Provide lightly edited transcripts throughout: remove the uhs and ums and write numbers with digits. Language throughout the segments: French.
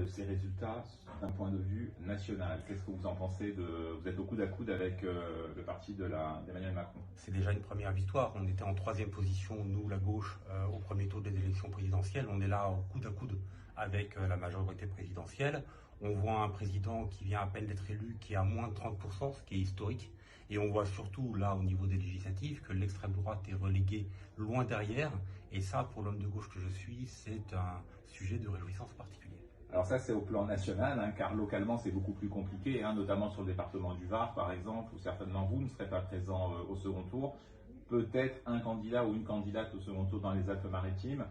ces résultats d'un point de vue national. Qu'est-ce que vous en pensez vous êtes au coude à coude avec le parti d'Emmanuel Macron. C'est déjà une première victoire. On était en 3e position, nous, la gauche, au premier tour des élections présidentielles. On est là au coude à coude avec la majorité présidentielle. On voit un président qui vient à peine d'être élu, qui est à moins de 30%, ce qui est historique. Et on voit surtout, là, au niveau des législatives, que l'extrême droite est reléguée loin derrière. Et ça, pour l'homme de gauche que je suis, c'est un sujet de réjouissance particulier. Alors ça, c'est au plan national, car localement, c'est beaucoup plus compliqué, notamment sur le département du Var, par exemple, où certainement vous ne serez pas présent au second tour. Peut-être un candidat ou une candidate au second tour dans les Alpes-Maritimes.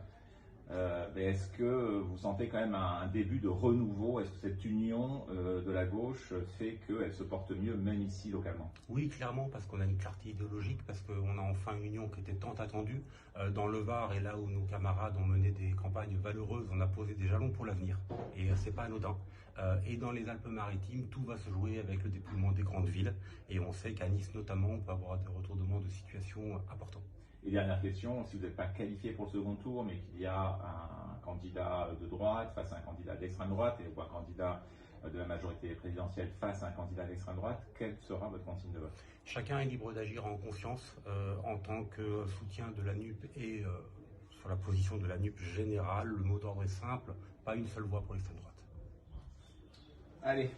Mais est-ce que vous sentez quand même un début de renouveau? Est-ce que cette union de la gauche fait qu'elle se porte mieux, même ici, localement? Oui, clairement, parce qu'on a une clarté idéologique, parce qu'on a enfin une union qui était tant attendue. Dans le Var, et là où nos camarades ont mené des campagnes valeureuses, on a posé des jalons pour l'avenir. Et c'est pas anodin. Et dans les Alpes-Maritimes, tout va se jouer avec le dépouillement des grandes villes. Et on sait qu'à Nice, notamment, on peut avoir des retournements de situation importants. Et dernière question, si vous n'êtes pas qualifié pour le second tour, mais qu'il y a un candidat de droite face à un candidat d'extrême droite, ou un candidat de la majorité présidentielle face à un candidat d'extrême droite, quelle sera votre consigne de vote? Chacun est libre d'agir en conscience en tant que soutien de la NUP et sur la position de la NUP générale. Le mot d'ordre est simple, pas une seule voix pour l'extrême droite. Allez.